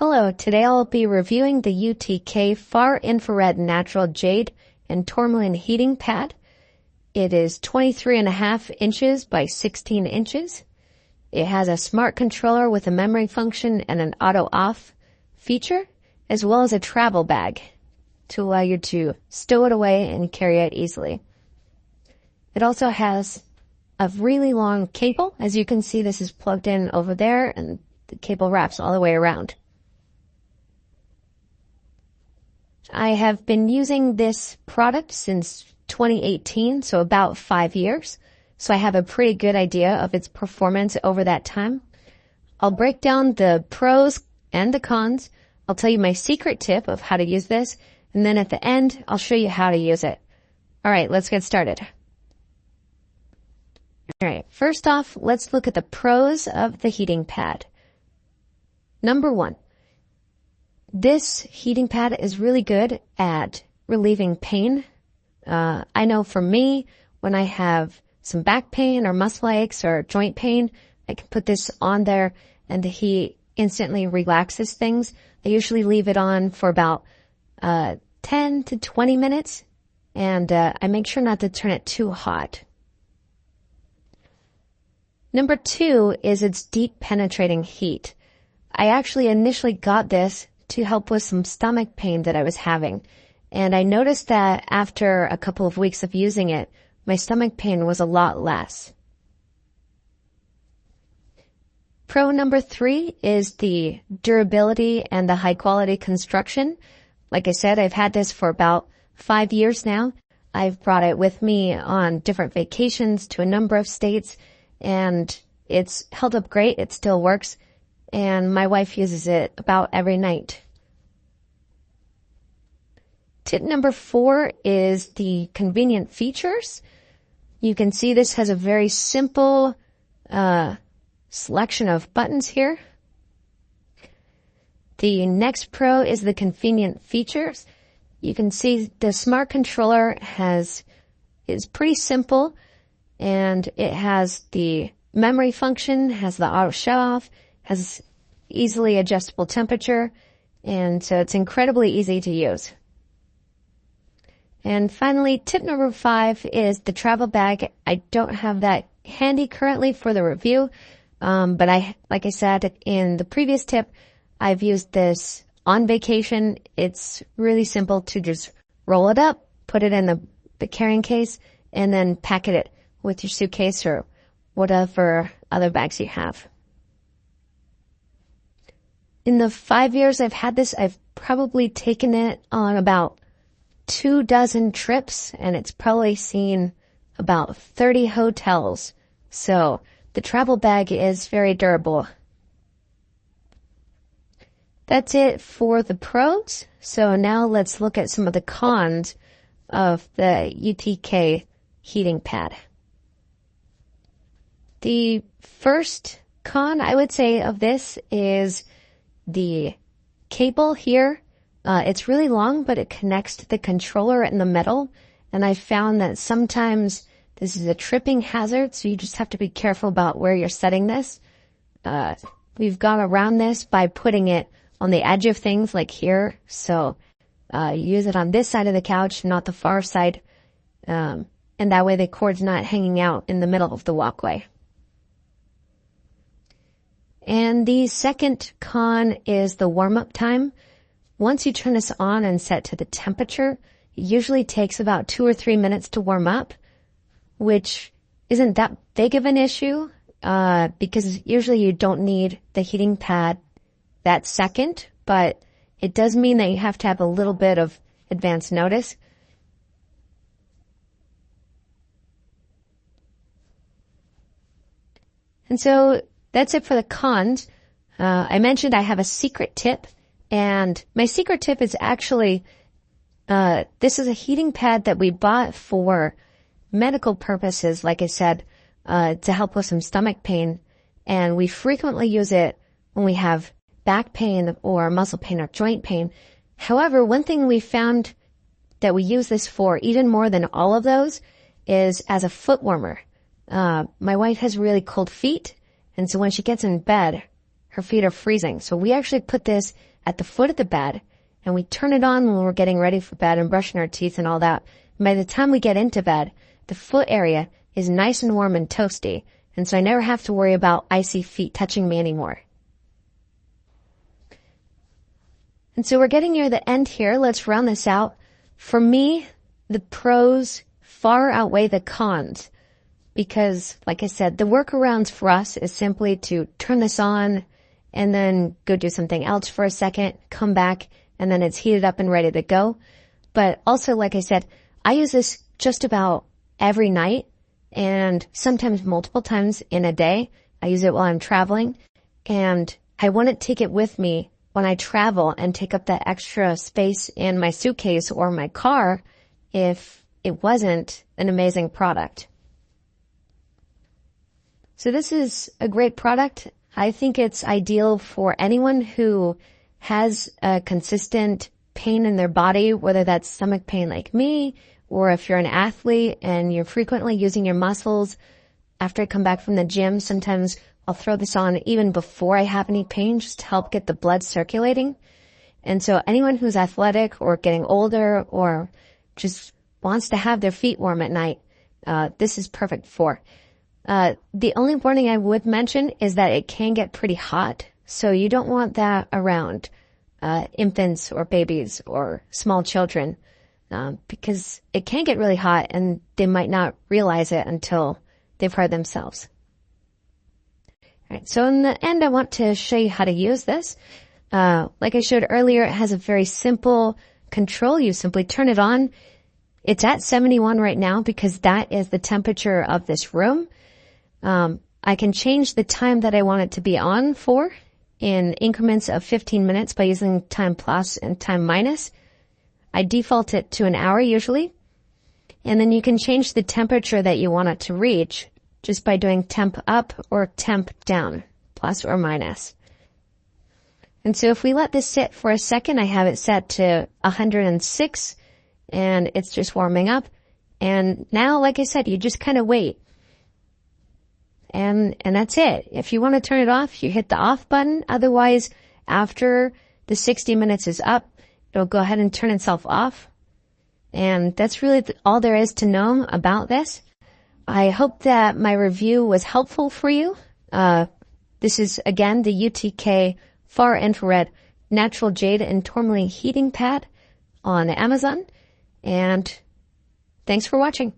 Hello, today I'll be reviewing the UTK Far Infrared Natural Jade and Tourmaline Heating Pad. It is 23.5 inches by 16 inches. It has a smart controller with a memory function and an auto-off feature, as well as a travel bag to allow you to stow it away and carry it easily. It also has a really long cable. As you can see, this is plugged in over there and the cable wraps all the way around. I have been using this product since 2018, so about 5 years. So I have a pretty good idea of its performance over that time. I'll break down the pros and the cons. I'll tell you my secret tip of how to use this. And then at the end, I'll show you how to use it. All right, let's get started. All right, first off, let's look at the pros of the heating pad. Number 1. This heating pad is really good at relieving pain. I know for me, when I have some back pain or muscle aches or joint pain, I can put this on there and the heat instantly relaxes things. I usually leave it on for about 10 to 20 minutes, and I make sure not to turn it too hot. Number 2 is its deep penetrating heat. I actually initially got this to help with some stomach pain that I was having. And I noticed that after a couple of weeks of using it, my stomach pain was a lot less. Pro number 3 is the durability and the high quality construction. Like I said, I've had this for about 5 years now. I've brought it with me on different vacations to a number of states, and it's held up great. It still works. And my wife uses it about every night. Tip number 4 is the convenient features. You can see this has a very simple selection of buttons here. The next pro is the convenient features. You can see the smart controller is pretty simple, and it has the memory function, has the auto shut off, has easily adjustable temperature, and so it's incredibly easy to use. And finally, tip number 5 is the travel bag. I don't have that handy currently for the review, but like I said in the previous tip, I've used this on vacation. It's really simple to just roll it up, put it in the carrying case, and then pack it with your suitcase or whatever other bags you have. In the 5 years I've had this, I've probably taken it on about 24 trips, and it's probably seen about 30 hotels. So the travel bag is very durable. That's it for the pros. So now let's look at some of the cons of the UTK heating pad. The first con I would say of this is the cable here. It's really long, but it connects to the controller in the middle. And I found that sometimes this is a tripping hazard, so you just have to be careful about where you're setting this. We've gone around this by putting it on the edge of things like here. So use it on this side of the couch, not the far side. And that way the cord's not hanging out in the middle of the walkway. And the second con is the warm-up time. Once you turn this on and set to the temperature, it usually takes about 2 or 3 minutes to warm up, which isn't that big of an issue, because usually you don't need the heating pad that second, but it does mean that you have to have a little bit of advance notice. And so that's it for the cons. I mentioned I have a secret tip, and my secret tip is actually, this is a heating pad that we bought for medical purposes, like I said, to help with some stomach pain. And we frequently use it when we have back pain or muscle pain or joint pain. However, one thing we found that we use this for even more than all of those is as a foot warmer. My wife has really cold feet, and so when she gets in bed, her feet are freezing. So we actually put this at the foot of the bed, and we turn it on when we're getting ready for bed and brushing our teeth and all that. And by the time we get into bed, the foot area is nice and warm and toasty, and so I never have to worry about icy feet touching me anymore. And so we're getting near the end here. Let's round this out. For me, the pros far outweigh the cons because, like I said, the workarounds for us is simply to turn this on and then go do something else for a second, come back, and then it's heated up and ready to go. But also, like I said, I use this just about every night and sometimes multiple times in a day. I use it while I'm traveling, and I wouldn't take it with me when I travel and take up that extra space in my suitcase or my car if it wasn't an amazing product. So this is a great product. I think it's ideal for anyone who has a consistent pain in their body, whether that's stomach pain like me, or if you're an athlete and you're frequently using your muscles. After I come back from the gym, sometimes I'll throw this on even before I have any pain just to help get the blood circulating. And so anyone who's athletic or getting older or just wants to have their feet warm at night, this is perfect for. The only warning I would mention is that it can get pretty hot, so you don't want that around infants or babies or small children, because it can get really hot and they might not realize it until they've hurt themselves. All right, so in the end, I want to show you how to use this. Like I showed earlier, it has a very simple control. You simply turn it on. It's at 71 right now because that is the temperature of this room. I can change the time that I want it to be on for in increments of 15 minutes by using time plus and time minus. I default it to an hour usually. And then you can change the temperature that you want it to reach just by doing temp up or temp down, plus or minus. And so if we let this sit for a second, I have it set to 106 and it's just warming up. And now, like I said, you just kind of wait. And that's it. If you want to turn it off, you hit the off button. Otherwise, after the 60 minutes is up, it'll go ahead and turn itself off. And that's really all there is to know about this. I hope that my review was helpful for you. This is, again, the UTK Far Infrared Natural Jade and Tourmaline Heating Pad on Amazon. And thanks for watching.